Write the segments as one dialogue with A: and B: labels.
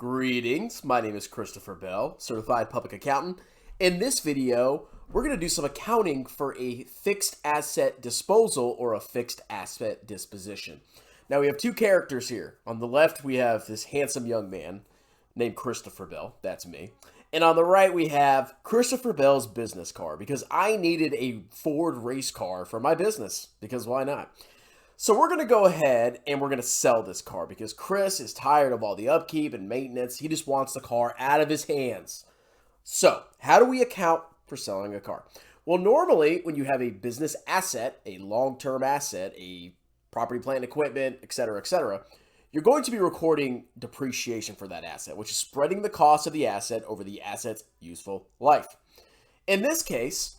A: Greetings, my name is Christopher Bell, Certified Public Accountant. In this video, we're going to do some accounting for a fixed asset disposal or a fixed asset disposition. Now we have two characters here. On the left, we have this handsome young man named Christopher Bell, that's me. And on the right, we have Christopher Bell's business car because I needed a Ford race car for my business, because why not? So we're going to go ahead and we're going to sell this car because Chris is tired of all the upkeep and maintenance. He just wants the car out of his hands. So how do we account for selling a car? Well, normally when you have a business asset, a long-term asset, a property, plant, and equipment, etc., you're going to be recording depreciation for that asset, which is spreading the cost of the asset over the asset's useful life. In this case,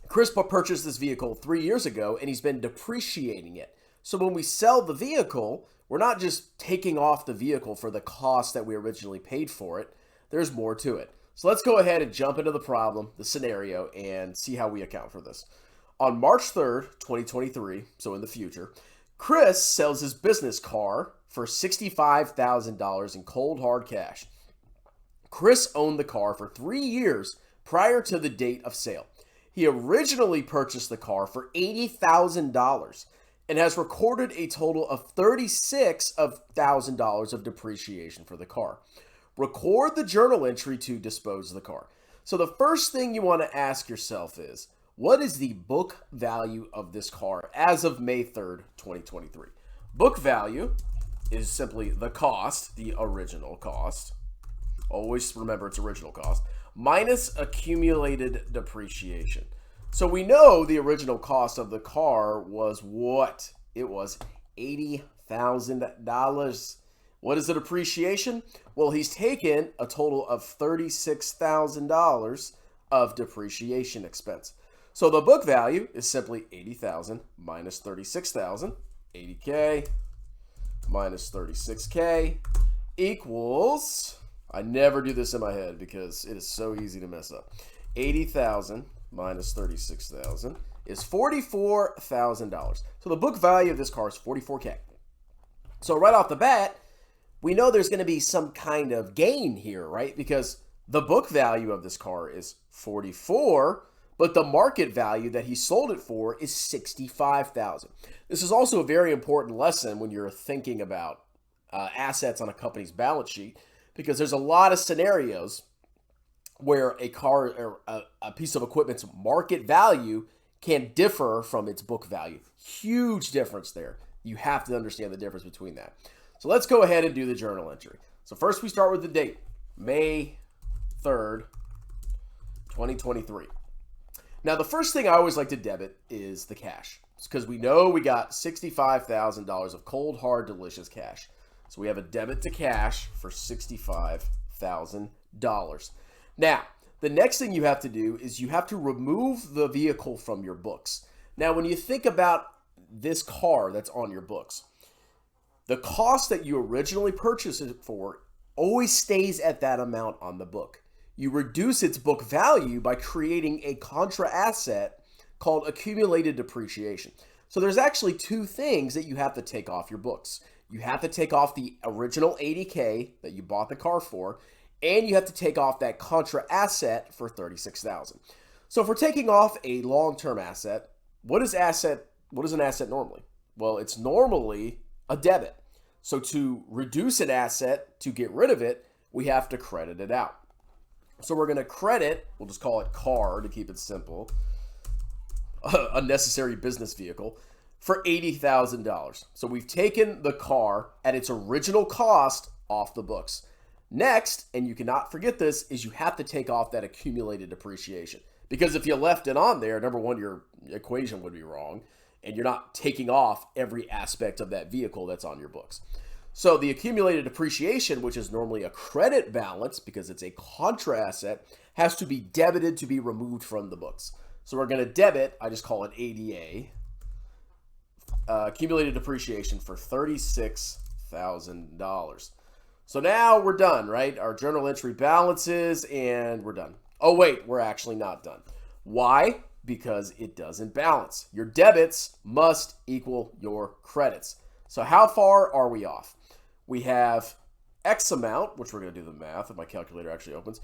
A: Chris purchased this vehicle 3 years ago and he's been depreciating it. So when we sell the vehicle, we're not just taking off the vehicle for the cost that we originally paid for it. There's more to it. So let's go ahead and jump into the problem, the scenario, and see how we account for this. On March 3rd, 2023, so in the future, Chris sells his business car for $65,000 in cold hard cash. Chris owned the car for 3 years prior to the date of sale. He originally purchased the car for $80,000 and has recorded a total of $36,000 of depreciation for the car. Record the journal entry to dispose of the car. So the first thing you want to ask yourself is, what is the book value of this car as of May 3rd, 2023? Book value is simply the cost, the original cost. Always remember it's original cost, minus accumulated depreciation. So we know the original cost of the car was what? It was $80,000. What is the depreciation? Well, he's taken a total of $36,000 of depreciation expense. So the book value is simply $80,000 minus $36,000. 80K minus 36K equals, I never do this in my head because it is so easy to mess up. 80,000 minus 36,000 is $44,000. So the book value of this car is 44K. So right off the bat, we know there's going to be some kind of gain here, right? Because the book value of this car is 44, but the market value that he sold it for is 65,000. This is also a very important lesson when you're thinking about assets on a company's balance sheet, because there's a lot of scenarios where a car or a piece of equipment's market value can differ from its book value. Huge difference there. You have to understand the difference between that. So let's go ahead and do the journal entry. So first we start with the date, May 3rd, 2023. Now the first thing I always like to debit is the cash. It's because we know we got $65,000 of cold, hard, delicious cash. So we have a debit to cash for $65,000. Now, the next thing you have to do is you have to remove the vehicle from your books. Now, when you think about this car that's on your books, the cost that you originally purchased it for always stays at that amount on the book. You reduce its book value by creating a contra asset called accumulated depreciation. So there's actually two things that you have to take off your books. You have to take off the original 80K that you bought the car for, and you have to take off that contra asset for $36,000. So if we're taking off a long-term asset, what is an asset normally? Well, it's normally a debit. So to reduce an asset, to get rid of it, we have to credit it out. So we're going to credit, we'll just call it car to keep it simple, a necessary business vehicle, for $80,000. So we've taken the car at its original cost off the books. Next, and you cannot forget this, is you have to take off that accumulated depreciation. Because if you left it on there, number one, your equation would be wrong, and you're not taking off every aspect of that vehicle that's on your books. So the accumulated depreciation, which is normally a credit balance because it's a contra asset, has to be debited to be removed from the books. So we're going to debit, I just call it ADA, accumulated depreciation for $36,000. So now we're done, right? Our journal entry balances and we're done. Oh wait, we're actually not done. Why? Because it doesn't balance. Your debits must equal your credits. So how far are we off? We have X amount, which we're going to do the math if my calculator actually opens.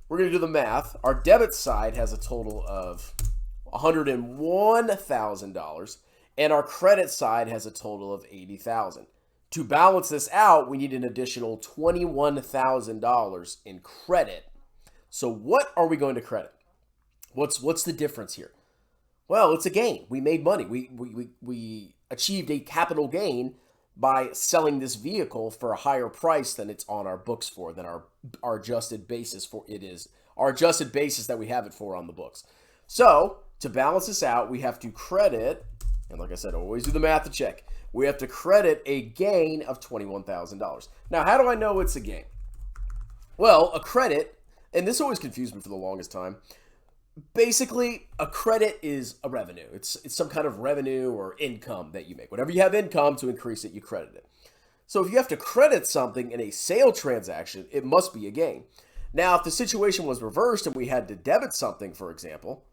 A: We're going to do the math. Our debit side has a total of $101,000, and our credit side has a total of $80,000. To balance this out, we need an additional $21,000 in credit. So what are we going to credit? What's the difference here? Well, it's a gain. We made money. We achieved a capital gain by selling this vehicle for a higher price than it's on our books for, than our adjusted basis for it is. Our adjusted basis that we have it for on the books. So to balance this out, we have to credit, and like I said, always do the math to check. We have to credit a gain of $21,000. Now, how do I know it's a gain? Well, a credit, and this always confused me for the longest time. Basically, a credit is a revenue. It's some kind of revenue or income that you make. Whenever you have income to increase it, you credit it. So if you have to credit something in a sale transaction, it must be a gain. Now, if the situation was reversed and we had to debit something, for example,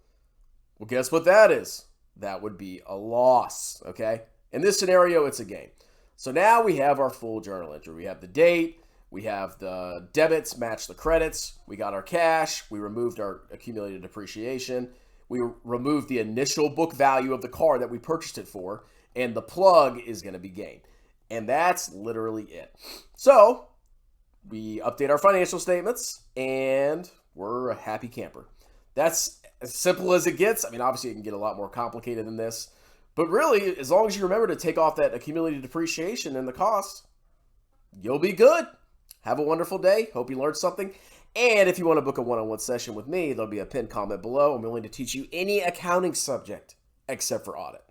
A: well, guess what that is? That would be a loss, okay? In this scenario, it's a gain. So now we have our full journal entry. We have the date. We have the debits match the credits. We got our cash. We removed our accumulated depreciation. We removed the initial book value of the car that we purchased it for. And the plug is going to be gain. And that's literally it. So we update our financial statements and we're a happy camper. That's as simple as it gets. I mean, obviously it can get a lot more complicated than this. But really, as long as you remember to take off that accumulated depreciation and the cost, you'll be good. Have a wonderful day. Hope you learned something. And if you want to book a one-on-one session with me, there'll be a pinned comment below. I'm willing to teach you any accounting subject except for audit.